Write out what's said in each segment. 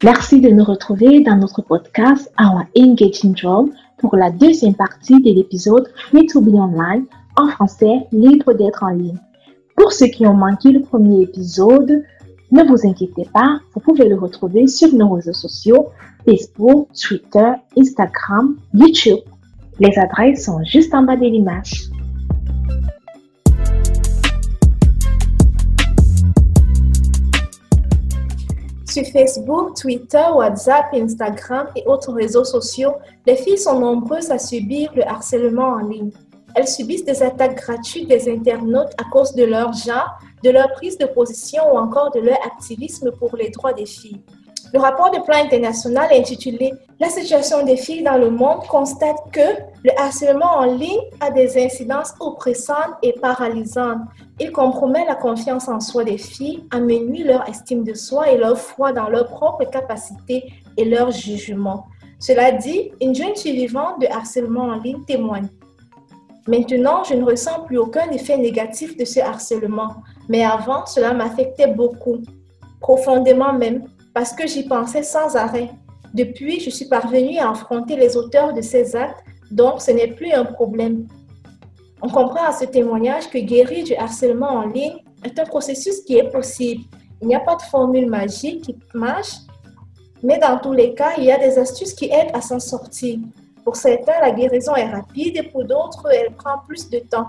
Merci de nous retrouver dans notre podcast Our Engaging Job pour la deuxième partie de l'épisode Free to be online, en français, libre d'être en ligne. Pour ceux qui ont manqué le premier épisode, ne vous inquiétez pas, vous pouvez le retrouver sur nos réseaux sociaux, Facebook, Twitter, Instagram, YouTube. Les adresses sont juste en bas de l'image. Sur Facebook, Twitter, WhatsApp, Instagram et autres réseaux sociaux, les filles sont nombreuses à subir le harcèlement en ligne. Elles subissent des attaques gratuites des internautes à cause de leur genre, de leur prise de position ou encore de leur activisme pour les droits des filles. Le rapport de plan international intitulé « La situation des filles dans le monde » constate que le harcèlement en ligne a des incidences oppressantes et paralysantes. Il compromet la confiance en soi des filles, amenuise leur estime de soi et leur foi dans leurs propres capacités et leur jugement. Cela dit, une jeune survivante de harcèlement en ligne témoigne. Maintenant, je ne ressens plus aucun effet négatif de ce harcèlement, mais avant, cela m'affectait beaucoup, profondément même, parce que j'y pensais sans arrêt. Depuis, je suis parvenue à affronter les auteurs de ces actes, donc ce n'est plus un problème. On comprend à ce témoignage que guérir du harcèlement en ligne est un processus qui est possible. Il n'y a pas de formule magique qui marche, mais dans tous les cas, il y a des astuces qui aident à s'en sortir. Pour certains, la guérison est rapide et pour d'autres, elle prend plus de temps.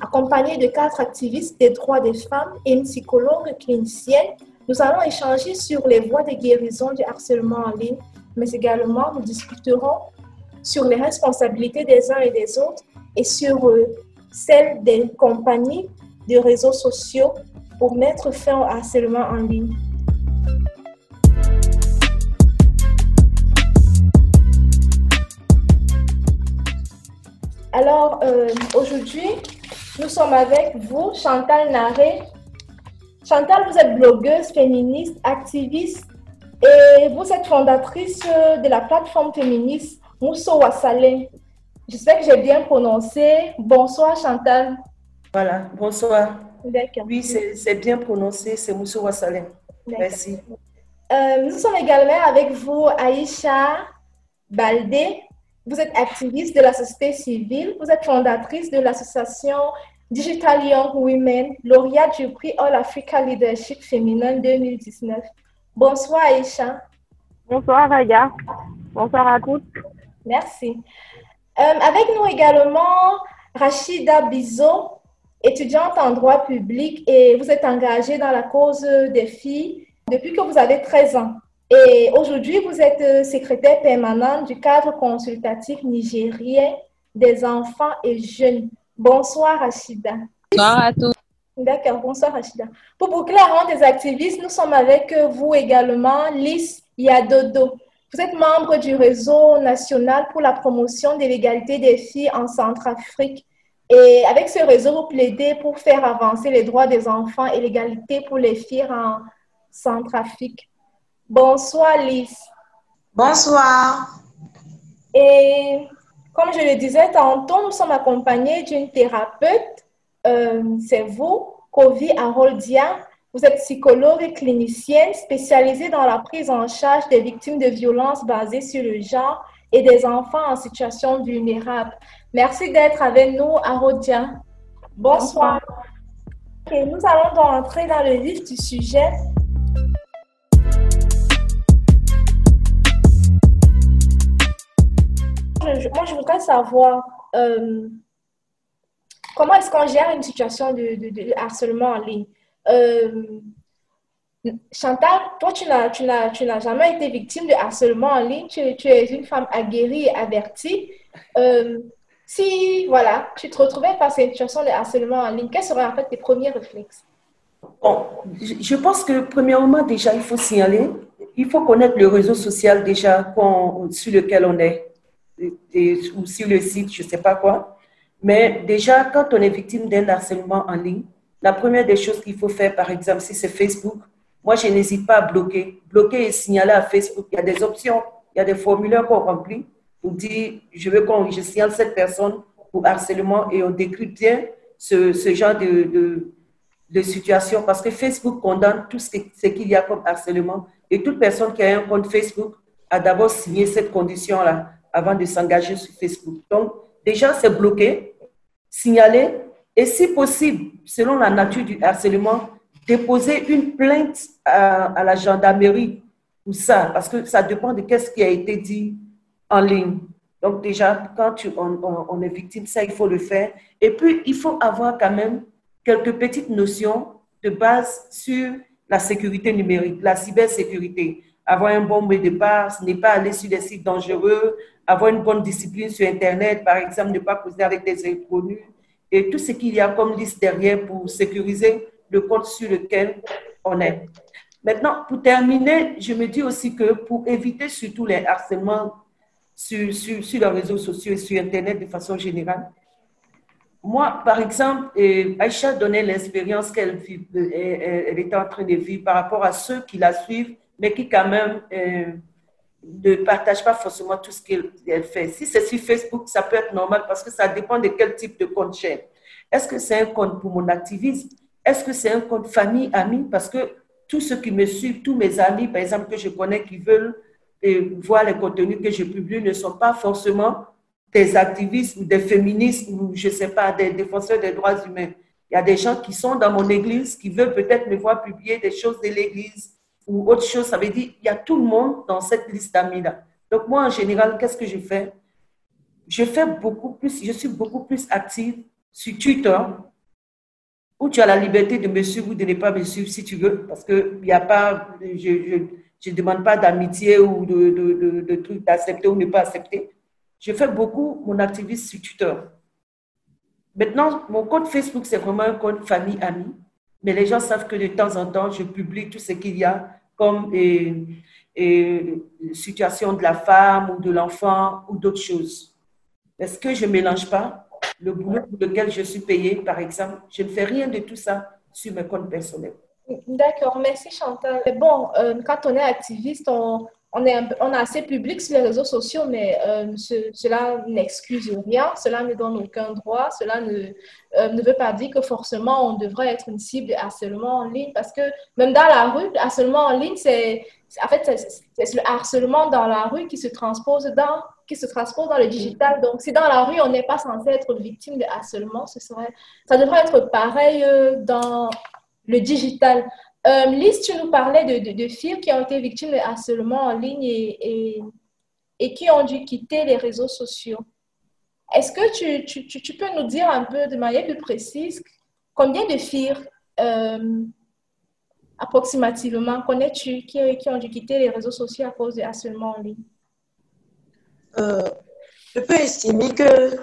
Accompagnée de 4 activistes des droits des femmes et une psychologue clinicienne, nous allons échanger sur les voies de guérison du harcèlement en ligne, mais également nous discuterons sur les responsabilités des uns et des autres et sur celles des compagnies de réseaux sociaux pour mettre fin au harcèlement en ligne. Alors, aujourd'hui, nous sommes avec vous, Chantal Naré. Chantal, vous êtes blogueuse, féministe, activiste et vous êtes fondatrice de la plateforme féministe Mousso Wassalé. J'espère que j'ai bien prononcé. Bonsoir Chantal. Voilà, bonsoir. D'accord. Oui, c'est bien prononcé, c'est Mousso Wassalé. Merci. Nous sommes également avec vous, Aïcha Baldé. Vous êtes activiste de la société civile. Vous êtes fondatrice de l'association Digital Young Women, lauréate du prix All Africa Leadership Féminin 2019. Bonsoir Aïcha. Bonsoir Raya. Bonsoir à toutes. Merci. Avec nous également Rachida Bizo, étudiante en droit public et vous êtes engagée dans la cause des filles depuis que vous avez 13 ans. Et aujourd'hui, vous êtes secrétaire permanente du cadre consultatif nigérien des enfants et jeunes. Bonsoir Rachida. Bonsoir à tous. D'accord, bonsoir Rachida. Pour boucler la ronde des activistes, nous sommes avec vous également, Lys Yadodo. Vous êtes membre du réseau national pour la promotion de l'égalité des filles en Centrafrique. Et avec ce réseau, vous plaidez pour faire avancer les droits des enfants et l'égalité pour les filles en Centrafrique. Bonsoir Lys. Bonsoir. Et comme je le disais tantôt, nous sommes accompagnés d'une thérapeute. C'est vous, Kovi Aroldia. Vous êtes psychologue et clinicienne spécialisée dans la prise en charge des victimes de violences basées sur le genre et des enfants en situation vulnérable. Merci d'être avec nous, Aroldia. Bonsoir. Okay, nous allons donc entrer dans le vif du sujet. Moi, je voudrais savoir comment est-ce qu'on gère une situation de harcèlement en ligne. Chantal, toi, tu n'as jamais été victime de harcèlement en ligne. Tu es une femme aguerrie et avertie. Si, voilà, tu te retrouvais face à une situation de harcèlement en ligne, quels seraient en fait tes premiers réflexes? Bon, je pense que premièrement, déjà, il faut signaler, il faut connaître le réseau social déjà sur lequel on est, ou sur le site, je ne sais pas quoi. Mais déjà, quand on est victime d'un harcèlement en ligne, la première des choses qu'il faut faire, par exemple, si c'est Facebook, moi, je n'hésite pas à bloquer. Bloquer et signaler à Facebook. Il y a des options, il y a des formulaires qu'on remplit pour dire, je signale cette personne pour harcèlement et on décrit bien ce genre de situation parce que Facebook condamne tout ce qu'il y a comme harcèlement Et toute personne qui a un compte Facebook a d'abord signé cette condition-là avant de s'engager sur Facebook. Donc, déjà, c'est bloqué, signaler et si possible, selon la nature du harcèlement, déposer une plainte à la gendarmerie pour ça, parce que ça dépend de ce qui a été dit en ligne. Donc déjà, quand on est victime, ça, il faut le faire. Et puis, il faut avoir quand même quelques petites notions de base sur la sécurité numérique, la cybersécurité. Avoir un bon mot de passe, ne pas aller sur des sites dangereux, avoir une bonne discipline sur Internet, par exemple, ne pas causer avec des inconnus et tout ce qu'il y a comme liste derrière pour sécuriser le compte sur lequel on est. Maintenant, pour terminer, je me dis aussi que pour éviter surtout les harcèlements sur les réseaux sociaux et sur Internet de façon générale, moi, par exemple, Aïcha donnait l'expérience qu'elle était en train de vivre par rapport à ceux qui la suivent, mais qui quand même ne partagent pas forcément tout ce qu'elle fait. Si c'est sur Facebook, ça peut être normal parce que ça dépend de quel type de compte j'ai. Est-ce que c'est un compte pour mon activisme? Est-ce que c'est un compte famille, amis? Parce que tous ceux qui me suivent, tous mes amis, par exemple, que je connais, qui veulent voir les contenus que je publie, ne sont pas forcément des activistes ou des féministes ou, je ne sais pas, des défenseurs des droits humains. Il y a des gens qui sont dans mon église, qui veulent peut-être me voir publier des choses de l'église ou autre chose. Ça veut dire qu'il y a tout le monde dans cette liste d'amis-là. Donc moi, en général, qu'est-ce que je fais? Je suis beaucoup plus active sur Twitter, où tu as la liberté de me suivre ou de ne pas me suivre si tu veux, parce que il y a pas, je ne demande pas d'amitié ou de trucs d'accepter ou ne pas accepter. Je fais beaucoup mon activisme sur Twitter. Maintenant, mon compte Facebook, c'est vraiment un compte famille-amis, mais les gens savent que de temps en temps, je publie tout ce qu'il y a comme situation de la femme ou de l'enfant ou d'autres choses. Est-ce que je ne mélange pas? Le boulot pour lequel je suis payée, par exemple, je ne fais rien de tout ça sur mes comptes personnels. D'accord, merci Chantal. Bon, quand on est activiste, on est assez public sur les réseaux sociaux, mais cela n'excuse rien, cela ne donne aucun droit, cela ne veut pas dire que forcément on devrait être une cible de harcèlement en ligne, parce que même dans la rue, le harcèlement en ligne, c'est le harcèlement dans la rue qui se transpose dans le digital. Donc, si dans la rue, on n'est pas censé être victime de harcèlement, ça devrait être pareil dans le digital. Lise, tu nous parlais de filles qui ont été victimes de harcèlement en ligne et qui ont dû quitter les réseaux sociaux. Est-ce que tu peux nous dire un peu de manière plus précise combien de filles approximativement connais-tu qui ont dû quitter les réseaux sociaux à cause de harcèlement en ligne? Je peux estimer que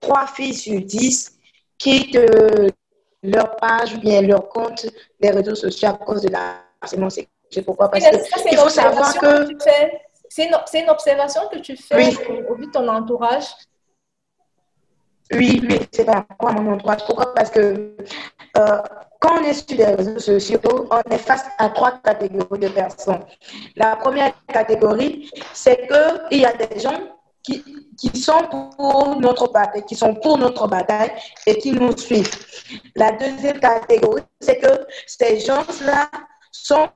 3 filles sur 10 quittent leur page ou bien leur compte des réseaux sociaux à cause de la harcèlement sexuel. Pourquoi? Parce qu'il faut savoir que c'est une observation que tu fais oui. Au vu de ton entourage. Oui, c'est par rapport à mon entourage. Pourquoi? Parce que quand on est sur les réseaux sociaux, on est face à 3 catégories de personnes. La première catégorie, c'est qu'il y a des gens qui sont pour notre bataille, et qui nous suivent. La deuxième catégorie, c'est que ces gens-là sont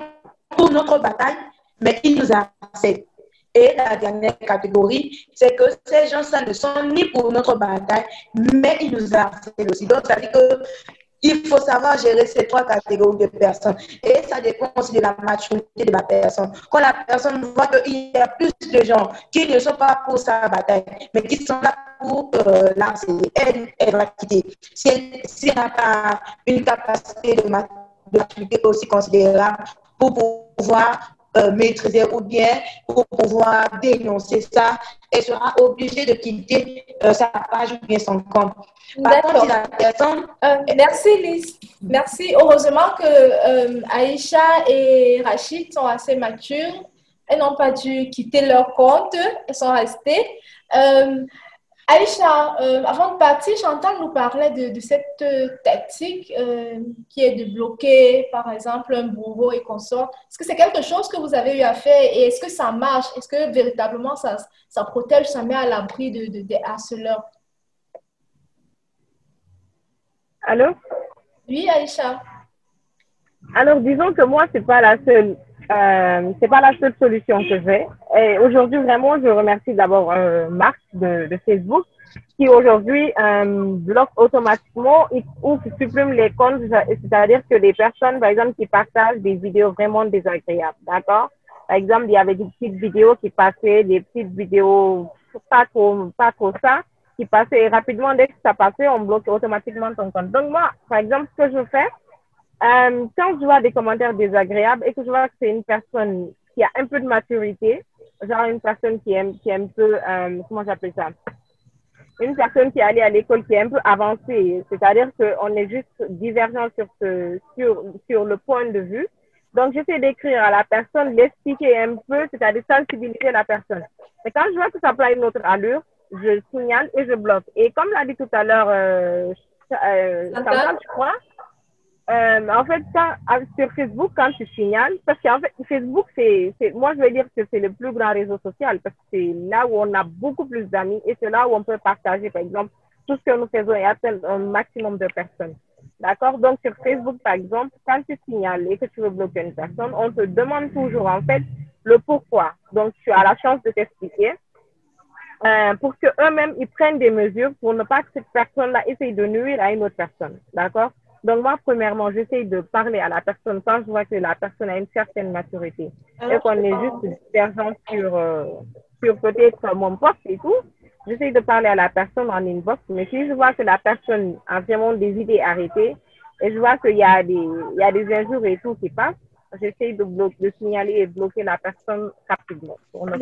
pour notre bataille, mais ils nous acceptent. Et la dernière catégorie, c'est que ces gens-là ne sont ni pour notre bataille, mais ils nous harcèlent aussi. Donc, ça veut dire qu'il faut savoir gérer ces 3 catégories de personnes. Et ça dépend aussi de la maturité de la personne. Quand la personne voit qu'il y a plus de gens qui ne sont pas pour sa bataille, mais qui sont là pour l'harceler, elle va quitter. Si elle n'a pas une capacité de maturité aussi considérable pour pouvoir maîtriser ou bien pour pouvoir dénoncer ça, elle sera obligée de quitter sa page ou bien son compte. Par contre, si la personne... Merci Lise. Merci. Heureusement que Aïcha et Rachid sont assez matures. Elles n'ont pas dû quitter leur compte. Elles sont restées. Aïcha, avant de partir, Chantal nous parlait de cette tactique qui est de bloquer, par exemple, un bourreau et consort. Est-ce que c'est quelque chose que vous avez eu à faire et est-ce que ça marche? Est-ce que véritablement ça protège, ça met à l'abri des harceleurs? Allô? Oui, Aïcha. Alors, disons que moi, c'est pas la seule. c'est pas la seule solution que j'ai. Et aujourd'hui, vraiment, je remercie d'abord Marc de Facebook qui aujourd'hui bloque automatiquement ou qui supprime les comptes, c'est-à-dire que les personnes, par exemple, qui partagent des vidéos vraiment désagréables, d'accord? Par exemple, il y avait des petites vidéos qui passaient, des petites vidéos pas trop ça, qui passaient et rapidement, dès que ça passait, on bloque automatiquement ton compte. Donc moi, par exemple, ce que je fais, quand je vois des commentaires désagréables et que je vois que c'est une personne qui a un peu de maturité, genre une personne qui est un peu, comment j'appelle ça? Une personne qui est allée à l'école qui est un peu avancée, c'est-à-dire qu'on est juste divergent sur le point de vue. Donc, j'essaie d'écrire à la personne, l'expliquer un peu, c'est-à-dire sensibiliser la personne. Mais quand je vois que ça prend une autre allure, je signale et je bloque. Et comme l'a dit tout à l'heure Chantal, je crois, en fait, sur Facebook, quand tu signales, parce qu'en fait, Facebook, moi, je vais dire que c'est le plus grand réseau social parce que c'est là où on a beaucoup plus d'amis et c'est là où on peut partager, par exemple, tout ce que nous faisons et atteindre un maximum de personnes. D'accord? Donc, sur Facebook, par exemple, quand tu signales et que tu veux bloquer une personne, on te demande toujours, en fait, le pourquoi. Donc, tu as la chance de t'expliquer pour qu'eux-mêmes, ils prennent des mesures pour ne pas que cette personne-là essaye de nuire à une autre personne. D'accord? Donc, moi, premièrement, j'essaye de parler à la personne quand je vois que la personne a une certaine maturité et qu'on est juste divergent sur peut-être mon poste et tout. J'essaye de parler à la personne en inbox, mais si je vois que la personne a vraiment des idées arrêtées et je vois qu'il y a des injures et tout qui passent, j'essaye de signaler et bloquer la personne rapidement pour ne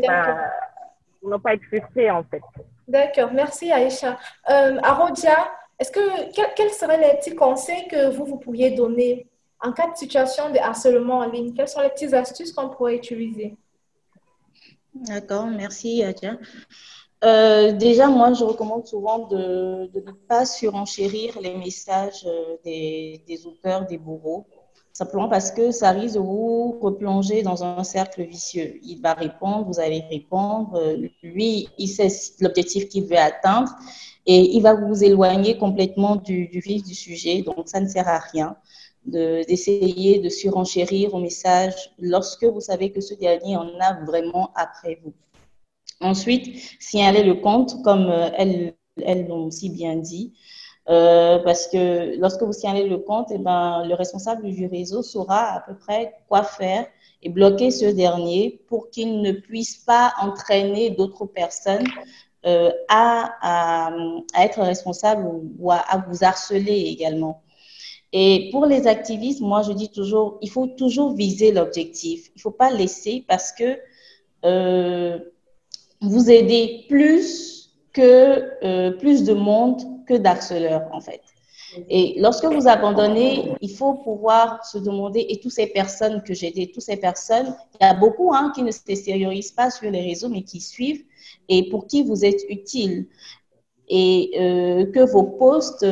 pas être frustré en fait. D'accord, merci Aïcha. Arodia, quels seraient les petits conseils que vous pourriez donner en cas de situation de harcèlement en ligne? Quelles sont les petites astuces qu'on pourrait utiliser? D'accord, merci Adia. Déjà, moi, je recommande souvent de ne pas surenchérir les messages des auteurs, des bourreaux, simplement parce que ça risque de vous replonger dans un cercle vicieux. Il va répondre, vous allez répondre, lui, il sait l'objectif qu'il veut atteindre et il va vous éloigner complètement du vif du sujet, donc ça ne sert à rien d'essayer de surenchérir au message lorsque vous savez que ce dernier en a vraiment après vous. Ensuite, signaler le compte, comme elles l'ont si bien dit, parce que lorsque vous signalez le compte, eh ben, le responsable du réseau saura à peu près quoi faire et bloquer ce dernier pour qu'il ne puisse pas entraîner d'autres personnes à être responsable ou à vous harceler également. Et pour les activistes, moi, je dis toujours, il faut toujours viser l'objectif. Il ne faut pas laisser parce que vous aidez plus de monde que d'harceleurs, en fait. Et lorsque vous abandonnez, il faut pouvoir se demander, et toutes ces personnes que j'ai aidées, toutes ces personnes, il y a beaucoup qui ne s'extériorisent pas sur les réseaux, mais qui suivent et pour qui vous êtes utile. Et que vos posts,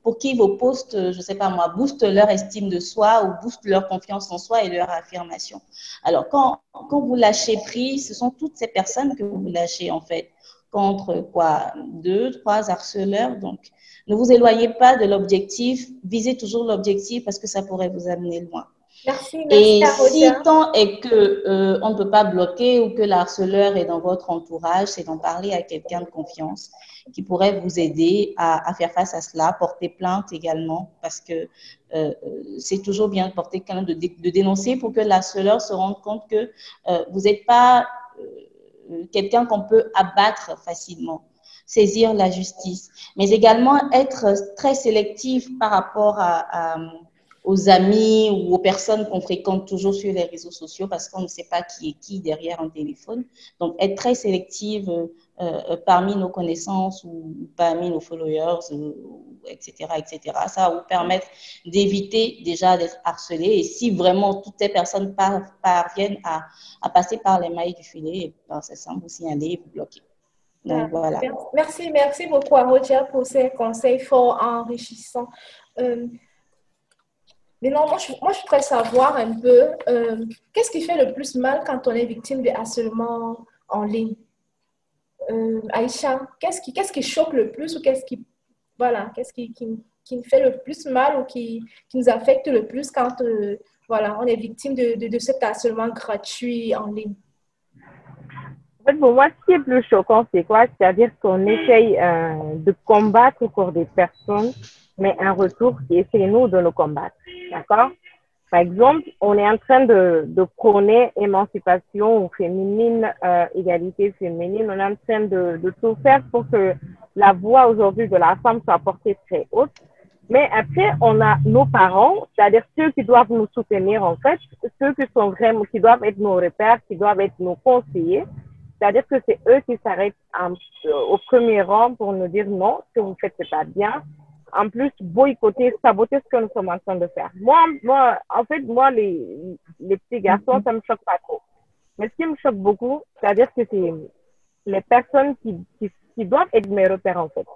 pour qui vos posts, je ne sais pas moi, boostent leur estime de soi ou boostent leur confiance en soi et leur affirmation. Alors, quand vous lâchez prise, ce sont toutes ces personnes que vous lâchez en fait, contre quoi 2, 3 harceleurs. Donc, ne vous éloignez pas de l'objectif, visez toujours l'objectif parce que ça pourrait vous amener loin. Merci, Et si tant est que on ne peut pas bloquer ou que le harceleur est dans votre entourage, c'est d'en parler à quelqu'un de confiance qui pourrait vous aider à faire face à cela, porter plainte également, parce que c'est toujours bien de porter plainte, de dénoncer pour que le harceleur se rende compte que vous n'êtes pas quelqu'un qu'on peut abattre facilement, saisir la justice, mais également être très sélectif par rapport aux amis ou aux personnes qu'on fréquente toujours sur les réseaux sociaux parce qu'on ne sait pas qui est qui derrière un téléphone. Donc, être très sélective parmi nos connaissances ou parmi nos followers, etc., etc. Ça va vous permettre d'éviter déjà d'être harcelé. Et si vraiment toutes ces personnes parviennent à passer par les mailles du filet, c'est simple, vous signalez, vous bloquez. Donc, voilà. Merci beaucoup à Rodia pour ces conseils fort enrichissants. Mais non, moi, je voudrais savoir un peu qu'est-ce qui fait le plus mal quand on est victime de harcèlement en ligne? Aïcha, qu'est-ce qui choque le plus ou qu'est-ce qui nous fait le plus mal ou qui nous affecte le plus quand voilà, on est victime de cet harcèlement gratuit en ligne? En fait, pour moi, ce qui est plus choquant, c'est quoi? C'est-à-dire qu'on essaye de combattre pour des personnes, mais un retour qui essaie nous de nous combattre. D'accord? Par exemple, on est en train de prôner émancipation féminine, égalité féminine. On est en train de tout faire pour que la voix aujourd'hui de la femme soit portée très haute. Mais après, on a nos parents, c'est-à-dire ceux qui doivent nous soutenir, en fait, ceux qui sont vraiment, qui doivent être nos repères, qui doivent être nos conseillers. C'est-à-dire que c'est eux qui s'arrêtent au premier rang pour nous dire non, ce que vous faites, c'est pas bien. En plus, boycotter, saboter ce que nous sommes en train de faire. En fait, les petits garçons, ça me choque pas trop. Mais ce qui me choque beaucoup, c'est-à-dire que c'est les personnes qui doivent être mes repères, en fait.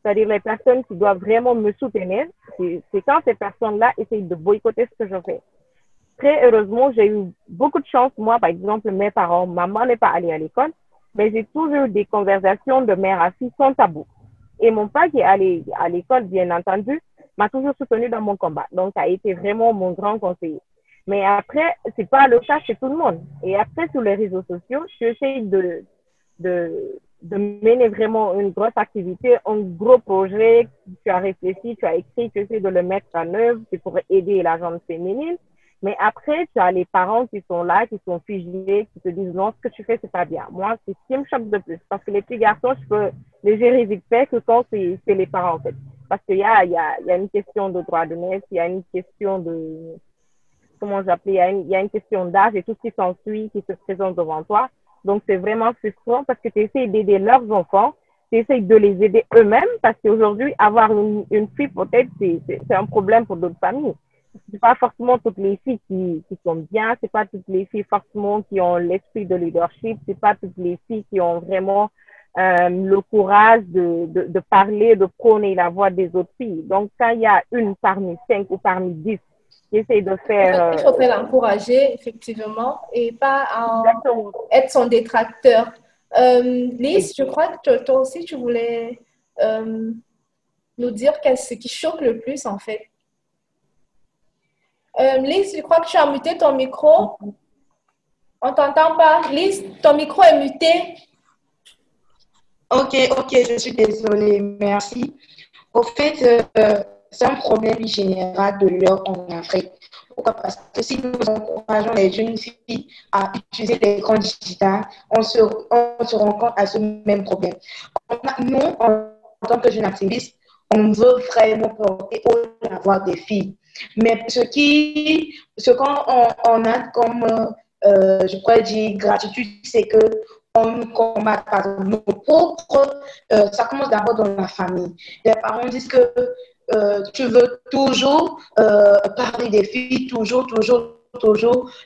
C'est-à-dire les personnes qui doivent vraiment me soutenir. C'est quand ces personnes-là essayent de boycotter ce que je fais. Très heureusement, j'ai eu beaucoup de chance. Moi, par exemple, mes parents, maman n'est pas allée à l'école, mais j'ai toujours eu des conversations de mère à fille sans tabou. Et mon père qui est allé à l'école, bien entendu, m'a toujours soutenu dans mon combat. Donc, ça a été vraiment mon grand conseiller. Mais après, c'est pas le cas chez tout le monde. Et après, sur les réseaux sociaux, j'essaie de mener vraiment une grosse activité, un gros projet. Tu as réfléchi, tu as écrit, tu essaies de le mettre en œuvre, c'est pour aider la gente féminine. Mais après, tu as les parents qui sont là, qui sont figés, qui te disent non, ce que tu fais, c'est pas bien. Moi, c'est ce qui me choque de plus. Parce que les petits garçons, je peux les gérer vite fait que quand c'est les parents, en fait. Parce qu'il y a une question de droit de naissance, il y a une question de, comment j'appelais, il y a une question d'âge et tout ce qui s'ensuit, qui se présente devant toi. Donc, c'est vraiment frustrant parce que tu essaies d'aider leurs enfants, tu essaies de les aider eux-mêmes parce qu'aujourd'hui, avoir une fille, peut-être, c'est un problème pour d'autres familles. C'est pas forcément toutes les filles qui sont bien, c'est pas toutes les filles forcément qui ont l'esprit de leadership, c'est pas toutes les filles qui ont vraiment le courage de parler, de prôner la voix des autres filles. Donc, quand il y a une parmi 5 ou parmi 10 qui essaie de faire... Il faudrait l'encourager, effectivement, et pas être son détracteur. Lise, je crois que toi aussi, tu voulais nous dire ce qui choque le plus, en fait. Lise, je crois que tu as muté ton micro. On t'entend pas. Lise, ton micro est muté. Ok, je suis désolée, merci. Au fait, c'est un problème général de l'heure en Afrique. Pourquoi? Parce que si nous encourageons les jeunes filles à utiliser l'écran digital, on se rend compte à ce même problème. Nous, en tant que jeunes activistes, on veut vraiment porter haut la voix des filles. Mais ce qu'on a comme, je pourrais dire, gratitude, c'est que on combat par nos propres, ça commence d'abord dans la famille. Les parents disent que tu veux toujours parler des filles, toujours,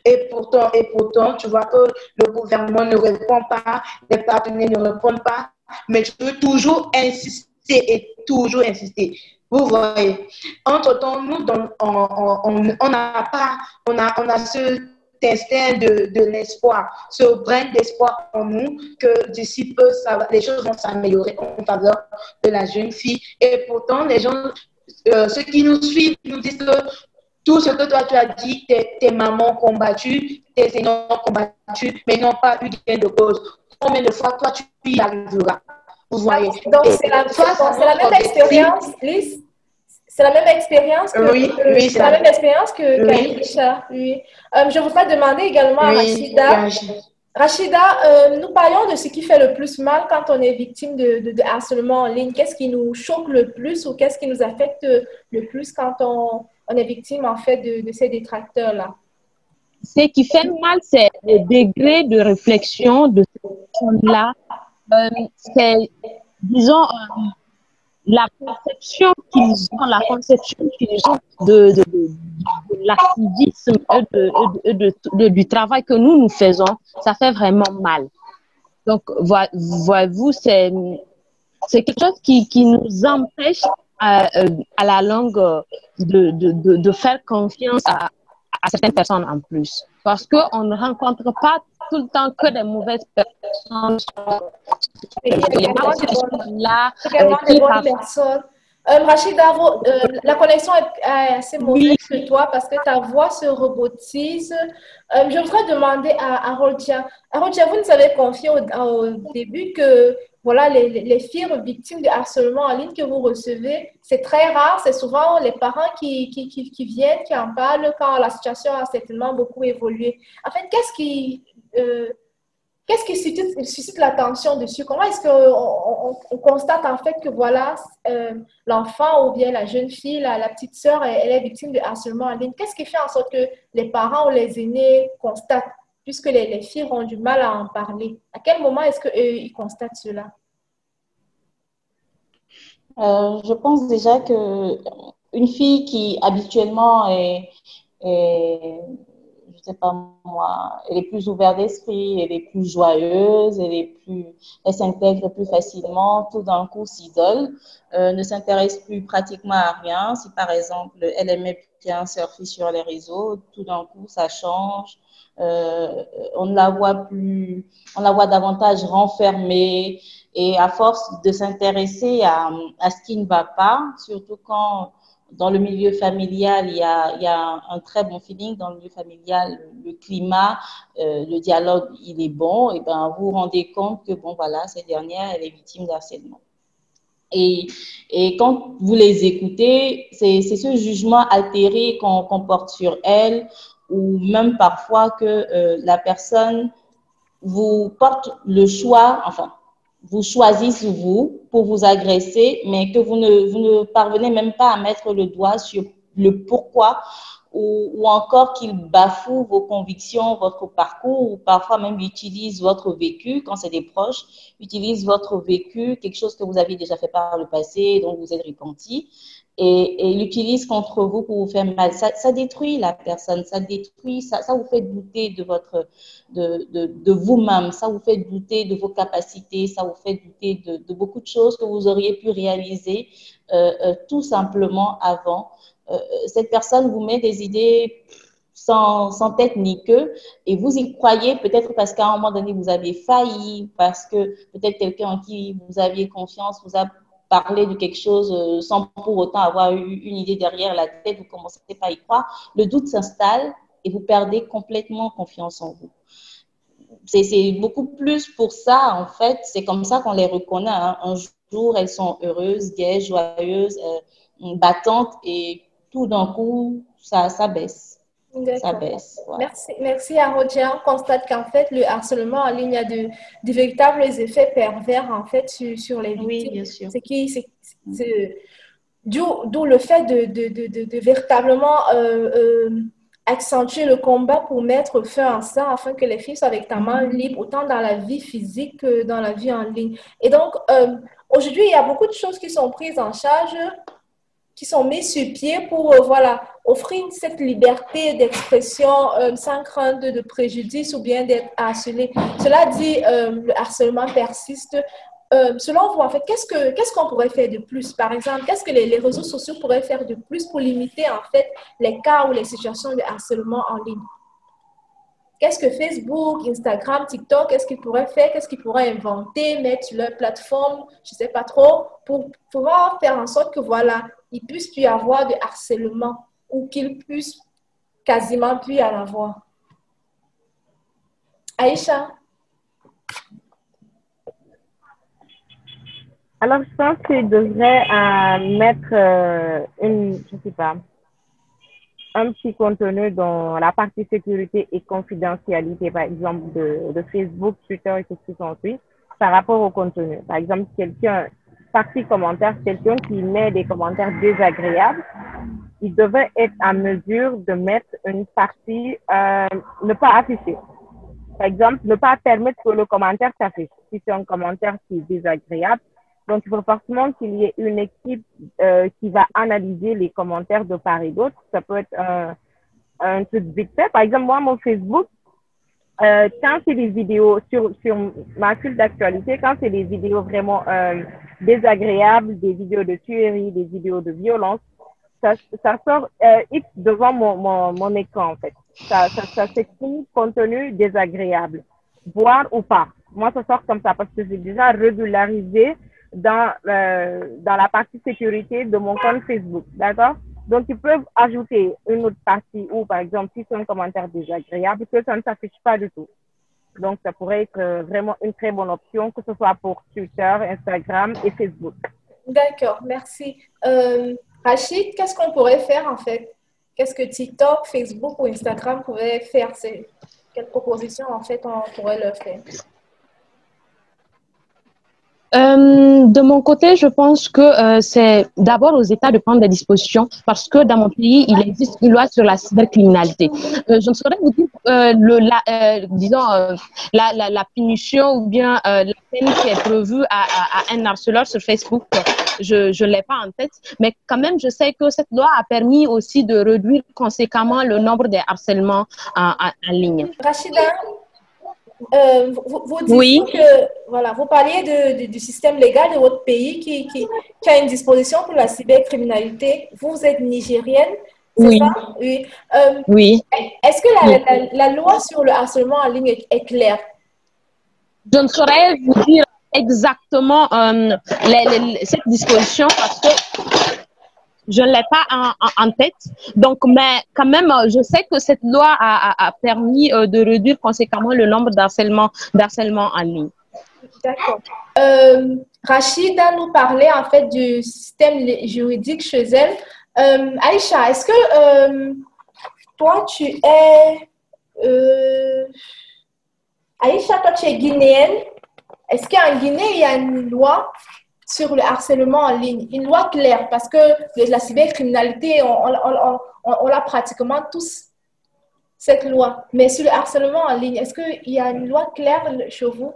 et pourtant, tu vois que le gouvernement ne répond pas, les partenaires ne répondent pas, mais tu veux toujours insister et toujours insister. Vous voyez, entre-temps, nous, on a ce instinct de l'espoir, ce brin d'espoir en nous que d'ici peu, les choses vont s'améliorer en faveur de la jeune fille. Et pourtant, les gens, ceux qui nous suivent, nous disent que tout ce que toi tu as dit, tes mamans combattues, tes aînés combattus, mais n'ont pas eu gain de cause. Combien de fois toi tu y arriveras? Vous voyez. Donc, c'est la même expérience, Lise? C'est la même expérience que oui, c'est la même expérience que Aïcha. Oui. Je voudrais demander également à Rachida. Rachida, nous parlions de ce qui fait le plus mal quand on est victime de harcèlement en ligne. Qu'est-ce qui nous choque le plus ou qu'est-ce qui nous affecte le plus quand on est victime en fait de ces détracteurs-là? Ce qui fait mal, c'est le degré de réflexion de ces personnes-là. C'est, disons, la conception qu'ils ont de l'activisme et du travail que nous faisons, ça fait vraiment mal. Donc, voyez-vous, c'est quelque chose qui nous empêche à la longue de faire confiance à certaines personnes en plus. Parce qu'on ne rencontre pas tout le temps que des mauvaises personnes. Il y a des personnes là qui bonnes personnes. Rachida, la connexion est assez mauvaise Oui, chez toi parce que ta voix se robotise. Je voudrais demander à Rodia. Rodia, vous nous avez confié au début que voilà, les filles victimes de harcèlement en ligne que vous recevez, c'est très rare. C'est souvent les parents qui viennent, qui en parlent quand la situation a certainement beaucoup évolué. En fait, euh, qu'est-ce qui suscite l'attention dessus? Comment est-ce qu'on constate en fait que voilà, l'enfant ou bien la jeune fille, la petite sœur, elle est victime de harcèlement en ligne? Qu'est-ce qui fait en sorte que les parents ou les aînés constatent, puisque les filles ont du mal à en parler? À quel moment est-ce qu'eux, ils constatent cela? je pense déjà que une fille qui habituellement est, je sais pas moi, elle est plus ouverte d'esprit, elle est plus joyeuse, elle s'intègre plus facilement, tout d'un coup s'isole, ne s'intéresse plus pratiquement à rien. Si par exemple elle aimait bien surfer sur les réseaux, tout d'un coup ça change. On ne la voit plus, on la voit davantage renfermée et à force de s'intéresser à ce qui ne va pas, surtout quand dans le milieu familial, il y a un très bon feeling. Dans le milieu familial, le climat, le dialogue, il est bon. Et ben, vous vous rendez compte que, bon, voilà, cette dernière, elle est victime d'harcèlement. Et, et quand vous les écoutez, c'est ce jugement altéré qu'on porte sur elle, ou même parfois que la personne vous porte le choix, enfin, vous choisissez vous pour vous agresser, mais que vous ne parvenez même pas à mettre le doigt sur le pourquoi ou encore qu'il bafoue vos convictions, votre parcours, ou parfois même utilise votre vécu, quand c'est des proches, utilise votre vécu, quelque chose que vous aviez déjà fait par le passé, dont vous êtes repenti, et l'utilise contre vous pour vous faire mal. Ça détruit la personne, ça détruit, ça vous fait douter de de vous-même, ça vous fait douter de vos capacités, ça vous fait douter de beaucoup de choses que vous auriez pu réaliser tout simplement avant. Cette personne vous met des idées sans tête ni queue et vous y croyez peut-être parce qu'à un moment donné vous avez failli, parce que peut-être quelqu'un en qui vous aviez confiance vous a parlé de quelque chose sans pour autant avoir eu une idée derrière la tête, vous commencez pas à y croire, le doute s'installe et vous perdez complètement confiance en vous. C'est beaucoup plus pour ça, en fait, c'est comme ça qu'on les reconnaît. Hein. Un jour, elles sont heureuses, gaies, joyeuses, battantes et tout d'un coup, ça baisse. Ça D'accord. baisse. Ouais. Merci à Roger. On constate qu'en fait, le harcèlement en ligne a de véritables effets pervers en fait sur les Oui, victimes. bien sûr. D'où le fait de véritablement accentuer le combat pour mettre fin à ça afin que les filles soient véritablement libres autant dans la vie physique que dans la vie en ligne. Et donc, aujourd'hui, il y a beaucoup de choses qui sont prises en charge, qui sont mises sur pied pour voilà, offrir cette liberté d'expression sans crainte de préjudice ou bien d'être harcelé. Cela dit, le harcèlement persiste. Selon vous, en fait, qu'est-ce qu'on pourrait faire de plus? Par exemple, qu'est-ce que les réseaux sociaux pourraient faire de plus pour limiter en fait les cas ou les situations de harcèlement en ligne? Qu'est-ce que Facebook, Instagram, TikTok, qu'est-ce qu'ils pourraient faire? Qu'est-ce qu'ils pourraient inventer, mettre sur leur plateforme, je ne sais pas trop, pour pouvoir faire en sorte que voilà, il puisse plus y avoir de harcèlement ou qu'il puisse quasiment plus y en avoir. Aïcha? Alors, je pense qu'il devrait mettre je sais pas, un petit contenu dans la partie sécurité et confidentialité, par exemple, de Facebook, Twitter et tout ce qui s'ensuit, par rapport au contenu. Par exemple, partie commentaire, quelqu'un qui met des commentaires désagréables, il devrait être en mesure de mettre une partie, ne pas afficher. Par exemple, ne pas permettre que le commentaire s'affiche. Si c'est un commentaire qui est désagréable, donc il faut forcément qu'il y ait une équipe qui va analyser les commentaires de part et d'autre. Ça peut être un truc vite fait. Par exemple, moi, mon Facebook, quand c'est des vidéos sur ma file d'actualité, quand c'est des vidéos vraiment désagréables, des vidéos de tuerie, des vidéos de violence, ça sort X devant mon écran, en fait. Ça s'écrit contenu désagréable, voir ou pas. Moi, ça sort comme ça parce que j'ai déjà régularisé dans la partie sécurité de mon compte Facebook, d'accord? Donc, ils peuvent ajouter une autre partie où, par exemple, si c'est un commentaire désagréable, que ça ne s'affiche pas du tout. Donc, ça pourrait être vraiment une très bonne option, que ce soit pour Twitter, Instagram et Facebook. D'accord, merci. Rachid, qu'est-ce qu'on pourrait faire en fait? Qu'est-ce que TikTok, Facebook ou Instagram pourraient faire? Quelles propositions en fait on pourrait leur faire? De mon côté, je pense que c'est d'abord aux États de prendre des dispositions parce que dans mon pays, il existe une loi sur la cybercriminalité. Je ne saurais vous dire la punition ou bien la peine qui est prévue à un harceleur sur Facebook. Je ne l'ai pas en tête, mais quand même, je sais que cette loi a permis aussi de réduire conséquemment le nombre des harcèlements en ligne. Rachida, vous dites Oui. que, voilà, vous parliez du système légal de votre pays qui a une disposition pour la cybercriminalité. Vous êtes nigérienne, c'est Oui. ça? Oui. Oui. Est-ce que la loi sur le harcèlement en ligne est claire? Je ne saurais vous dire exactement cette disposition parce que je ne l'ai pas en tête. Donc, mais quand même, je sais que cette loi a permis de réduire conséquemment le nombre d'harcèlements en ligne. D'accord. Rachida nous parlait en fait du système juridique chez elle. Aïcha, est-ce que toi, tu es... Aïcha, toi, tu es guinéenne. Est-ce qu'en Guinée, il y a une loi sur le harcèlement en ligne, une loi claire, parce que la cybercriminalité, on l'a pratiquement tous, cette loi. Mais sur le harcèlement en ligne, est-ce qu'il y a une loi claire chez vous?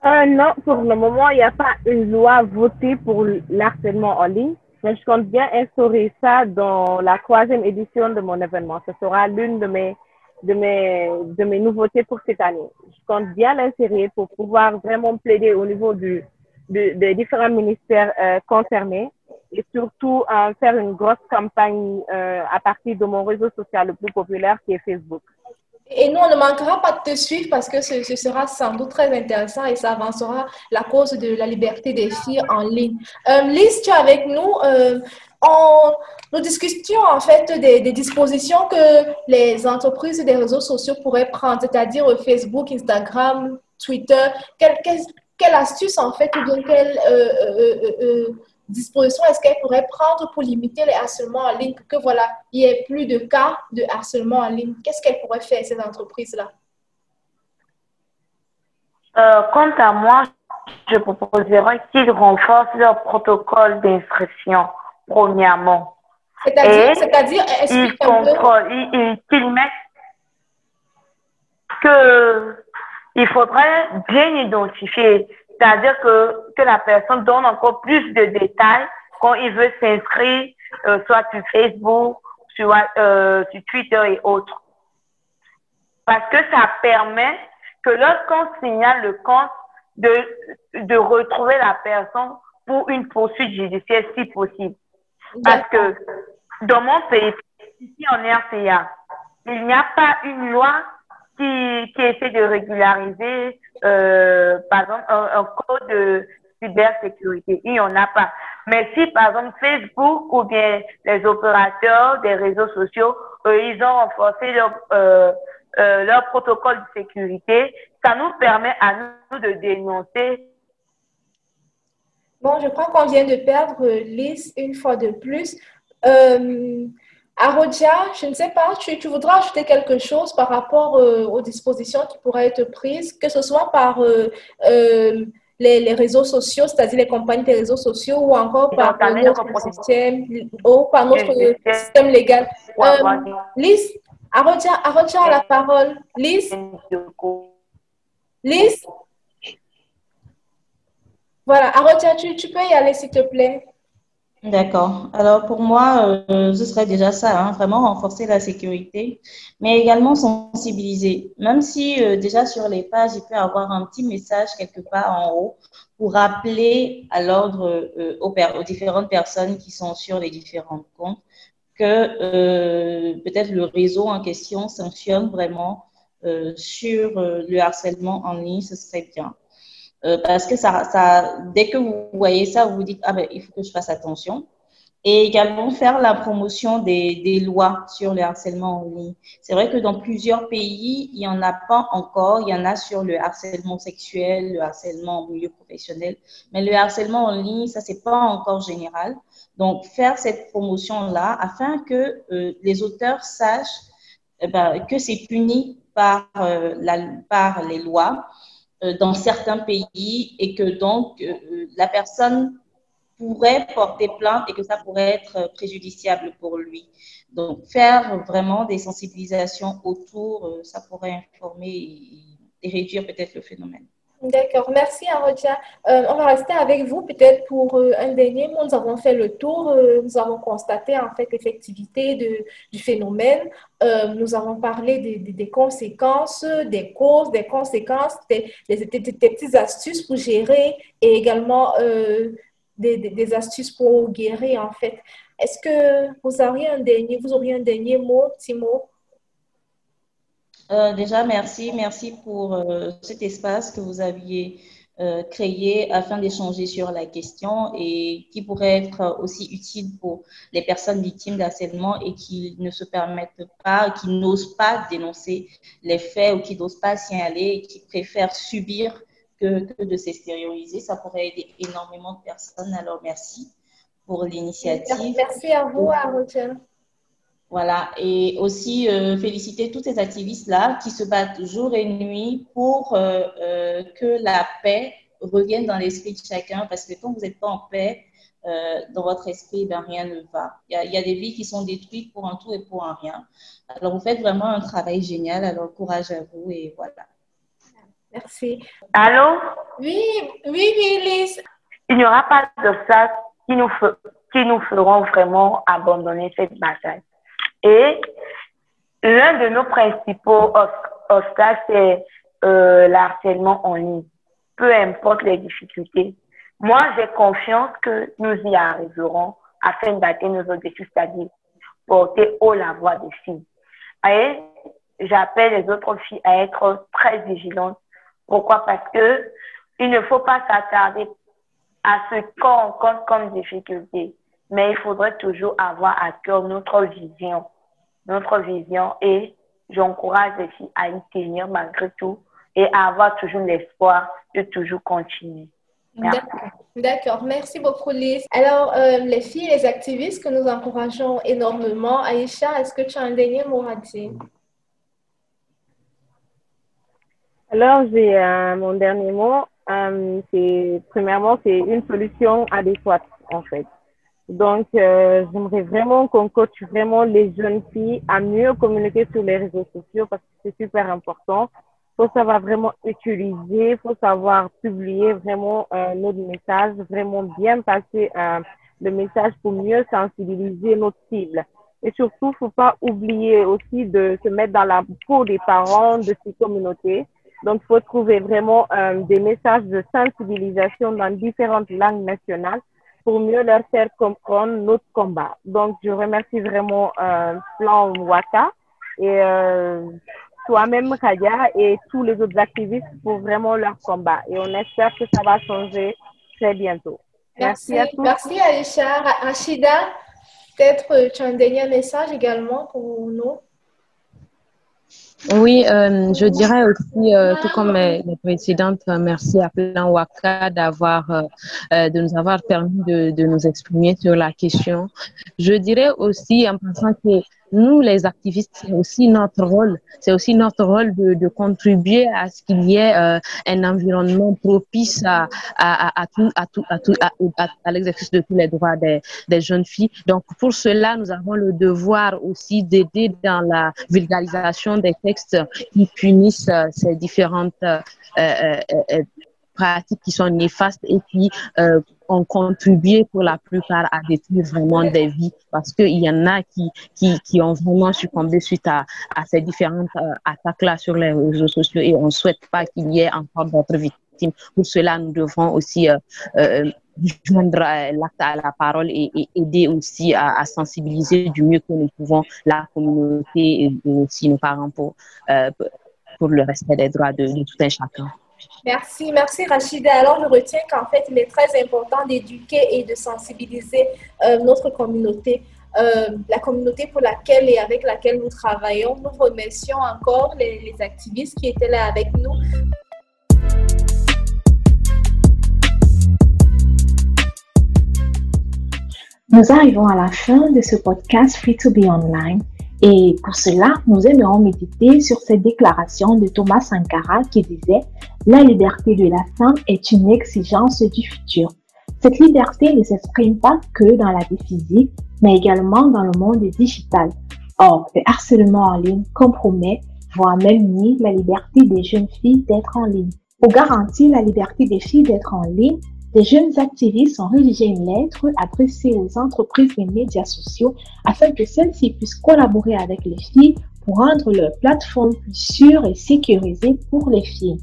Non, pour le moment, il n'y a pas une loi votée pour l'harcèlement en ligne, mais je compte bien instaurer ça dans la 3e édition de mon événement. Ce sera l'une de mes nouveautés pour cette année. Je compte bien l'insérer pour pouvoir vraiment plaider au niveau des différents ministères concernés et surtout faire une grosse campagne à partir de mon réseau social le plus populaire qui est Facebook. Et nous, on ne manquera pas de te suivre parce que ce sera sans doute très intéressant et ça avancera la cause de la liberté des filles en ligne. Lise, tu es avec nous. Nous discutions en fait des dispositions que les entreprises des réseaux sociaux pourraient prendre, c'est-à-dire Facebook, Instagram, Twitter. Quelle astuce en fait ou bien quelle disposition est-ce qu'elles pourraient prendre pour limiter les harcèlements en ligne, pour que voilà, il n'y ait plus de cas de harcèlement en ligne? Qu'est-ce qu'elles pourraient faire, ces entreprises-là? Quant à moi, je proposerais qu'ils renforcent leur protocole d'instruction, premièrement. C'est-à-dire, explique un peu. Qu'ils mettent qu'il faudrait bien identifier, c'est-à-dire que la personne donne encore plus de détails quand il veut s'inscrire, soit sur Facebook, sur Twitter et autres. Parce que ça permet que lorsqu'on signale le compte, de retrouver la personne pour une poursuite judiciaire si possible. Parce que dans mon pays, ici en RCA, il n'y a pas une loi qui essaie de régulariser, par exemple, un code de cybersécurité. Il n'y en a pas. Mais si, par exemple, Facebook ou bien les opérateurs des réseaux sociaux, ils ont renforcé leur protocole de sécurité, ça nous permet à nous de dénoncer. Bon, je crois qu'on vient de perdre Lise une fois de plus. Arodia, je ne sais pas, tu voudras ajouter quelque chose par rapport aux dispositions qui pourraient être prises, que ce soit par les réseaux sociaux, c'est-à-dire les compagnies des réseaux sociaux, ou encore par notre système, ou par notre système légal. Lise, Arodia a la parole. Lise? Lise? Voilà, Arodia, tu peux y aller, s'il te plaît. D'accord. Alors, pour moi, ce serait déjà ça, hein, vraiment renforcer la sécurité, mais également sensibiliser. Même si déjà sur les pages, il peut y avoir un petit message quelque part en haut pour rappeler à l'ordre aux différentes personnes qui sont sur les différents comptes que peut-être le réseau en question sanctionne vraiment sur le harcèlement en ligne, ce serait bien. parce que dès que vous voyez ça, vous vous dites, ah ben, il faut que je fasse attention. Et également faire la promotion des lois sur le harcèlement en ligne. C'est vrai que dans plusieurs pays, il n'y en a pas encore. Il y en a sur le harcèlement sexuel, le harcèlement au milieu professionnel. Mais le harcèlement en ligne, ça, c'est pas encore général. Donc, faire cette promotion-là afin que les auteurs sachent que c'est puni par les lois dans certains pays et que donc la personne pourrait porter plainte et que ça pourrait être préjudiciable pour lui. Donc, faire vraiment des sensibilisations autour, ça pourrait informer et réduire peut-être le phénomène. D'accord, merci Arodia. On va rester avec vous peut-être pour un dernier mot. Nous avons fait le tour, nous avons constaté en fait l'effectivité du phénomène. Nous avons parlé des conséquences, des causes, des conséquences, des petites astuces pour gérer et également des astuces pour guérir en fait. Est-ce que vous auriez un dernier mot, petit mot? Déjà, merci pour cet espace que vous aviez créé afin d'échanger sur la question et qui pourrait être aussi utile pour les personnes victimes d'harcèlement et qui ne se permettent pas, qui n'osent pas dénoncer les faits ou qui n'osent pas s'y aller et qui préfèrent subir que de s'extérioriser. Ça pourrait aider énormément de personnes. Alors, merci pour l'initiative. Merci à vous, Arodia. Voilà, et aussi féliciter tous ces activistes-là qui se battent jour et nuit pour que la paix revienne dans l'esprit de chacun, parce que quand vous n'êtes pas en paix dans votre esprit, ben, rien ne va. Il y a des vies qui sont détruites pour un tout et pour un rien. Alors, vous faites vraiment un travail génial, alors courage à vous et voilà. Merci. Allô? Oui, Lise. Il n'y aura pas d'obstacles qui nous feront vraiment abandonner cette bataille. Et l'un de nos principaux obstacles, c'est l'harcèlement en ligne. Peu importe les difficultés. Moi, j'ai confiance que nous y arriverons afin d'atteindre nos objectifs, c'est-à-dire porter haut la voix des filles. Et j'appelle les autres filles à être très vigilantes. Pourquoi? Parce que il ne faut pas s'attarder à ce qu'on rencontre comme difficulté. Mais il faudrait toujours avoir à cœur notre vision et j'encourage les filles à y tenir malgré tout et à avoir toujours l'espoir de toujours continuer. D'accord. Merci beaucoup, Lise. Alors, les filles et les activistes que nous encourageons énormément, Aïcha, est-ce que tu as un dernier mot à dire? Alors, j'ai mon dernier mot. Premièrement, c'est une solution adéquate, en fait. Donc, j'aimerais vraiment qu'on coache vraiment les jeunes filles à mieux communiquer sur les réseaux sociaux parce que c'est super important. Il faut savoir vraiment utiliser, il faut savoir publier vraiment notre message, vraiment bien passer le message pour mieux sensibiliser notre cible. Et surtout, il ne faut pas oublier aussi de se mettre dans la peau des parents de ces communautés. Donc, il faut trouver vraiment des messages de sensibilisation dans différentes langues nationales pour mieux leur faire comprendre notre combat. Donc, je remercie vraiment Plan Waka et toi-même, Radia, et tous les autres activistes pour vraiment leur combat. Et on espère que ça va changer très bientôt. Merci à tous. Merci, Aïcha. Rachida, peut-être tu as un dernier message également pour nous? Oui, je dirais aussi, tout comme les précédentes, merci à Plan Waka de nous avoir permis de nous exprimer sur la question. Je dirais aussi en pensant que nous, les activistes, c'est aussi notre rôle de contribuer à ce qu'il y ait un environnement propice à l'exercice de tous les droits des jeunes filles. Donc, pour cela, nous avons le devoir aussi d'aider dans la vulgarisation des textes qui punissent ces différentes pratiques qui sont néfastes et qui ont contribué pour la plupart à détruire vraiment des vies parce qu'il y en a qui ont vraiment succombé suite à ces différentes attaques-là sur les réseaux sociaux et on ne souhaite pas qu'il y ait encore d'autres victimes. Pour cela, nous devrons aussi joindre l'acte à la parole et aider aussi à sensibiliser du mieux que nous pouvons la communauté et aussi nos parents pour le respect des droits de tout un chacun. Merci Rachida. Alors, je retiens qu'en fait, il est très important d'éduquer et de sensibiliser notre communauté, la communauté pour laquelle et avec laquelle nous travaillons. Nous remercions encore les activistes qui étaient là avec nous. Nous arrivons à la fin de ce podcast Free to be Online. Et pour cela, nous aimerons méditer sur cette déclaration de Thomas Sankara qui disait « La liberté de la femme est une exigence du futur ». Cette liberté ne s'exprime pas que dans la vie physique, mais également dans le monde digital. Or, le harcèlement en ligne compromet, voire même nie la liberté des jeunes filles d'être en ligne. Pour garantir la liberté des filles d'être en ligne, les jeunes activistes ont rédigé une lettre adressée aux entreprises des médias sociaux afin que celles-ci puissent collaborer avec les filles pour rendre leur plateforme plus sûre et sécurisée pour les filles.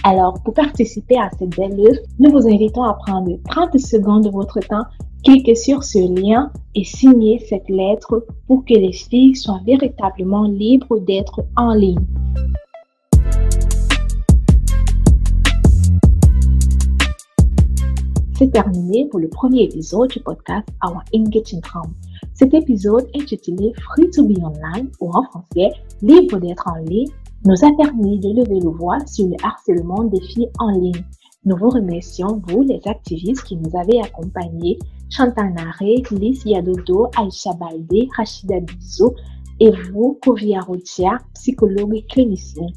Alors, pour participer à cette belle œuvre, nous vous invitons à prendre 30 secondes de votre temps, cliquez sur ce lien et signez cette lettre pour que les filles soient véritablement libres d'être en ligne. C'est terminé pour le premier épisode du podcast Our Engaging Home. Cet épisode intitulé Free to be Online ou en français Libre d'être en ligne nous a permis de lever le voile sur le harcèlement des filles en ligne. Nous vous remercions, vous les activistes qui nous avez accompagnés, Chantal Naré, Lys Yadodo, Aïcha Baldé, Rachida Bizot et vous, Kovia Rotia, psychologue et clinicienne.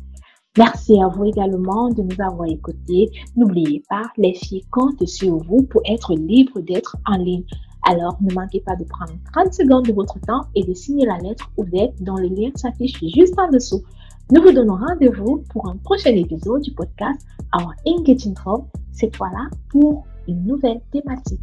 Merci à vous également de nous avoir écoutés. N'oubliez pas, les filles comptent sur vous pour être libres d'être en ligne. Alors, ne manquez pas de prendre 30 secondes de votre temps et de signer la lettre ouverte dont le lien s'affiche juste en dessous. Nous vous donnons rendez-vous pour un prochain épisode du podcast Our Engaging Home, cette fois-là pour une nouvelle thématique.